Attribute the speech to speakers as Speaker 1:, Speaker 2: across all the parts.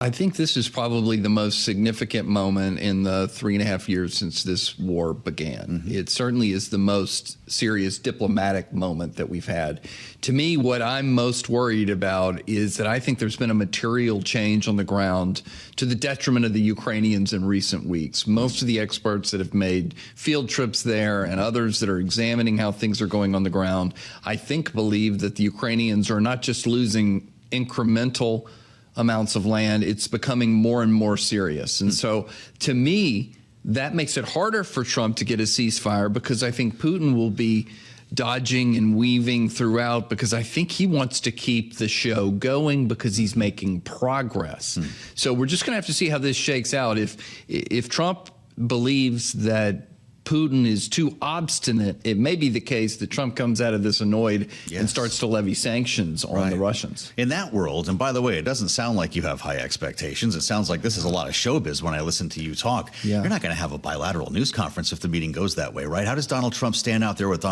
Speaker 1: I think this is probably the most significant moment in the 3.5 years since this war began. It certainly is the most serious diplomatic moment that we've had. To me, what I'm most worried about is that I think there's been a material change on the ground to the detriment of the Ukrainians in recent weeks. Most of the experts that have made field trips there and others that are examining how things are going on the ground, I think believe that the Ukrainians are not just losing incremental amounts of land, it's becoming more and more serious. And so to me, that makes it harder for Trump to get a ceasefire, because I think Putin will be dodging and weaving throughout, because I think he wants to keep the show going because he's making progress. So we're just going to have to see how this shakes out. If Trump believes that Putin is too obstinate, it may be the case that Trump comes out of this annoyed and starts to levy sanctions on the Russians.
Speaker 2: In that world, and by the way, it doesn't sound like you have high expectations. It sounds like this is a lot of showbiz when I listen to you talk. You're not going to have a bilateral news conference if the meeting goes that way, right? How does Donald Trump stand out there with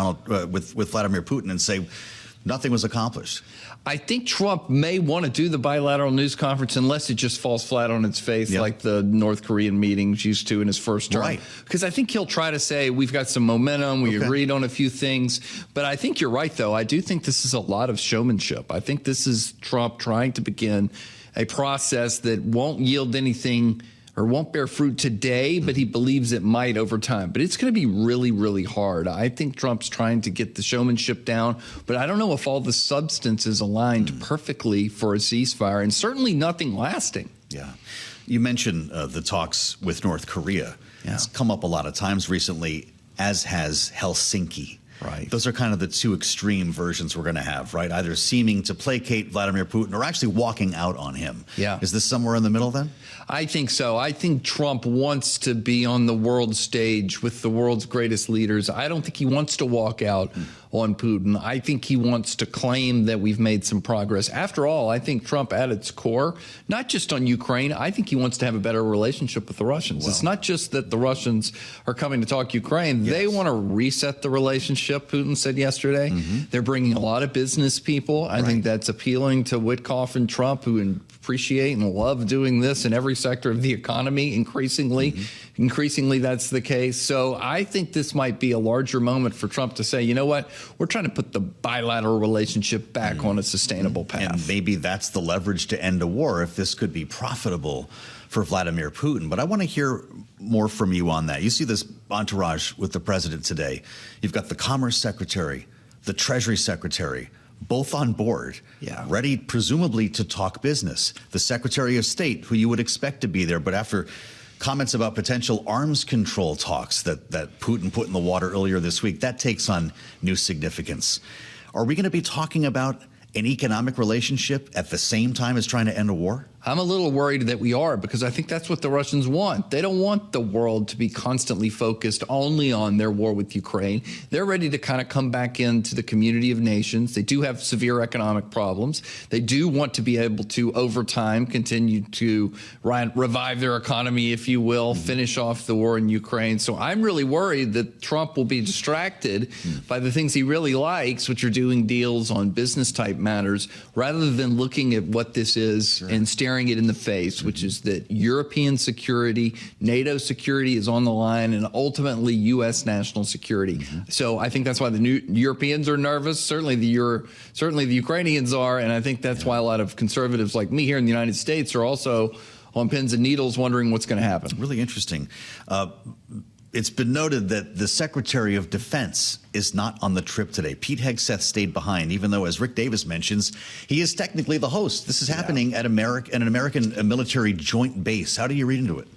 Speaker 2: with Vladimir Putin and say nothing was accomplished?
Speaker 1: I think Trump may want to do the bilateral news conference unless it just falls flat on its face like the North Korean meetings used to in his first term. Because I think he'll try to say, we've got some momentum, we agreed on a few things. But I think you're right, though. I do think this is a lot of showmanship. I think this is Trump trying to begin a process that won't yield anything or won't bear fruit today, but he believes it might over time. But it's going to be really, really hard. I think Trump's trying to get the showmanship down, but I don't know if all the substance is aligned perfectly for a ceasefire, and certainly nothing lasting.
Speaker 2: Yeah. You mentioned the talks with North Korea. It's come up a lot of times recently, as has Helsinki. Those are kind of the two extreme versions we're going to have, right? Either seeming to placate Vladimir Putin or actually walking out on him. Is this somewhere in the middle then?
Speaker 1: I think so. I think Trump wants to be on the world stage with the world's greatest leaders. I don't think he wants to walk out on Putin. I think he wants to claim that we've made some progress. After all, I think Trump at its core, not just on Ukraine, I think he wants to have a better relationship with the Russians. It's not just that the Russians are coming to talk Ukraine. They want to reset the relationship, Putin said yesterday. They're bringing a lot of business people. I think that's appealing to Witkoff and Trump, who appreciate and love doing this in every sector of the economy. Increasingly that's the case. So I think this might be a larger moment for Trump to say, you know what, we're trying to put the bilateral relationship back on a sustainable path.
Speaker 2: And maybe that's the leverage to end a war, if this could be profitable for Vladimir Putin. But I want to hear more from you on that. You see this entourage with the president today. You've got the Commerce Secretary, the Treasury Secretary, both on board, ready presumably to talk business. The Secretary of State, who you would expect to be there, but after comments about potential arms control talks that Putin put in the water earlier this week, that takes on new significance. Are we going to be talking about an economic relationship at the same time as trying to end a war?
Speaker 1: I'm a little worried that we are, because I think that's what the Russians want. They don't want the world to be constantly focused only on their war with Ukraine. They're ready to kind of come back into the community of nations. They do have severe economic problems. They do want to be able to, over time, continue to revive their economy, if you will, finish off the war in Ukraine. So I'm really worried that Trump will be distracted by the things he really likes, which are doing deals on business-type matters, rather than looking at what this is and staring it in the face, which is that European security, NATO security is on the line, and ultimately U.S. national security. So I think that's why the new Europeans are nervous. Certainly the Ukrainians are, and I think that's why a lot of conservatives like me here in the United States are also on pins and needles wondering what's going to happen.
Speaker 2: Really interesting. It's been noted that the Secretary of Defense is not on the trip today. Pete Hegseth stayed behind, even though, as Rick Davis mentions, he is technically the host. This is happening at an American military joint base. How do you read into it?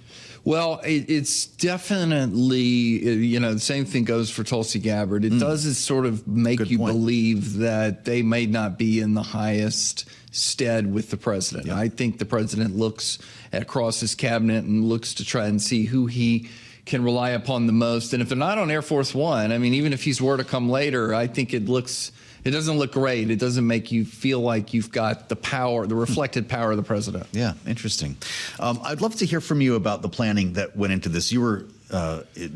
Speaker 1: Well, it's definitely, the same thing goes for Tulsi Gabbard. It does sort of make you believe that they may not be in the highest stead with the president. I think the president looks across his cabinet and looks to try and see who he can rely upon the most. And if they're not on Air Force One, I mean, even if he's were to come later, I think it looks It doesn't look great. It doesn't make you feel like you've got the power, the reflected power of the president.
Speaker 2: Yeah, interesting. I'd love to hear from you about the planning that went into this. You were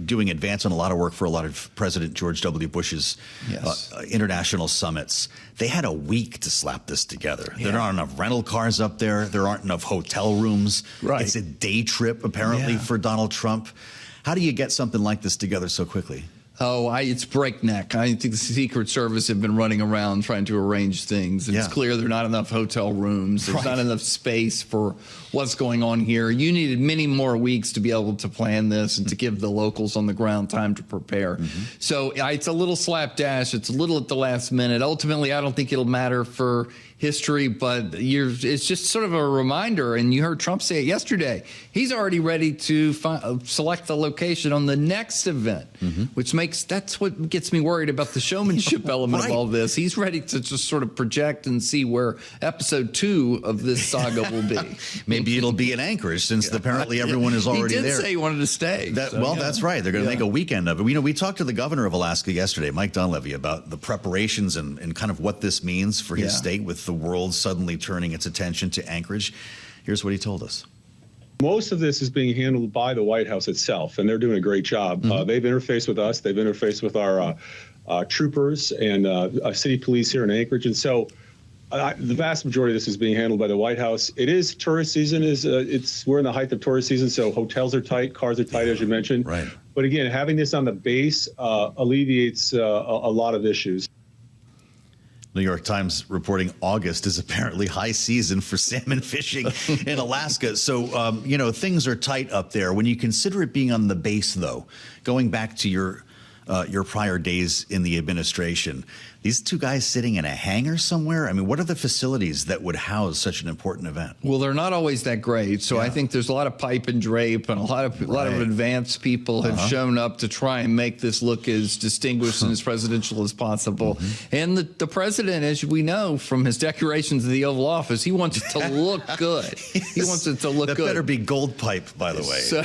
Speaker 2: doing advance on a lot of work for a lot of President George W. Bush's international summits. They had a week to slap this together. Yeah. There aren't enough rental cars up there. There aren't enough hotel rooms.
Speaker 1: Right.
Speaker 2: It's a day trip, apparently, for Donald Trump. How do you get something like this together so quickly?
Speaker 1: Oh, it's breakneck. I think the Secret Service have been running around trying to arrange things. It's clear there are not enough hotel rooms. There's not enough space for what's going on here. You needed many more weeks to be able to plan this and to give the locals on the ground time to prepare. So it's a little slapdash. It's a little at the last minute. Ultimately, I don't think it'll matter for history, but it's just sort of a reminder. And you heard Trump say it yesterday. He's already ready to select the location on the next event, which that's what gets me worried about the showmanship element of all this. He's ready to just sort of project and see where episode 2 of this saga will be.
Speaker 2: Maybe it'll be in Anchorage, since apparently everyone is already there.
Speaker 1: He did say he wanted to stay.
Speaker 2: That's right. They're going to make a weekend of it. We talked to the governor of Alaska yesterday, Mike Dunleavy, about the preparations and kind of what this means for his state, with the world suddenly turning its attention to Anchorage. Here's what he told us.
Speaker 3: Most of this is being handled by the White House itself, and they're doing a great job. They've interfaced with us. They've interfaced with our troopers and city police here in Anchorage. And so the vast majority of this is being handled by the White House. It is tourist season. We're in the height of tourist season, so hotels are tight, cars are tight, as you mentioned.
Speaker 2: Right.
Speaker 3: But again, having this on the base alleviates a lot of issues.
Speaker 2: New York Times reporting August is apparently high season for salmon fishing in Alaska. So, things are tight up there. When you consider it being on the base, though, going back to your prior days in the administration, these two guys sitting in a hangar somewhere? I mean, what are the facilities that would house such an important event?
Speaker 1: Well, they're not always that great. So I think there's a lot of pipe and drape, and a lot of advanced people have shown up to try and make this look as distinguished and as presidential as possible. And the president, as we know from his decorations of the Oval Office, he wants it to look good. He wants it to look good.
Speaker 2: That better be gold pipe, by the way.
Speaker 1: So,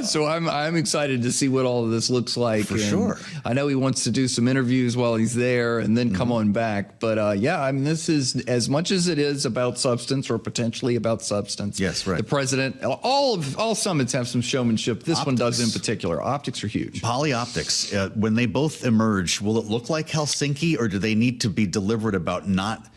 Speaker 1: so I'm excited to see what all of this looks like.
Speaker 2: For sure.
Speaker 1: I know he wants to do some interviews while he's there and then come on back. But this is, as much as it is about substance, or potentially about substance.
Speaker 2: Yes, right.
Speaker 1: The president, all summits have some showmanship. This one does in particular. Optics are huge.
Speaker 2: Polyoptics, when they both emerge, will it look like Helsinki, or do they need to be deliberate about not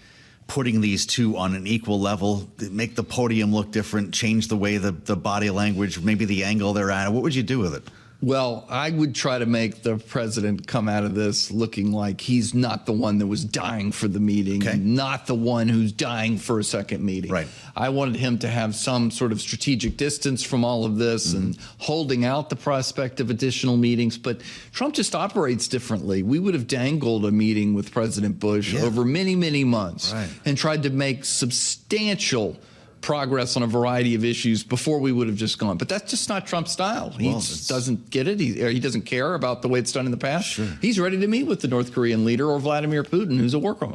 Speaker 2: putting these two on an equal level, make the podium look different, change the way the body language, maybe the angle they're at? What would you do with it?
Speaker 1: Well, I would try to make the president come out of this looking like he's not the one that was dying for the meeting, and not the one who's dying for a second meeting.
Speaker 2: Right.
Speaker 1: I wanted him to have some sort of strategic distance from all of this and holding out the prospect of additional meetings. But Trump just operates differently. We would have dangled a meeting with President Bush over many, many months and tried to make substantial progress on a variety of issues before we would have just gone. But that's just not Trump's style. He just doesn't get it. He doesn't care about the way it's done in the past. He's ready to meet with the North Korean leader or Vladimir Putin, who's a war criminal.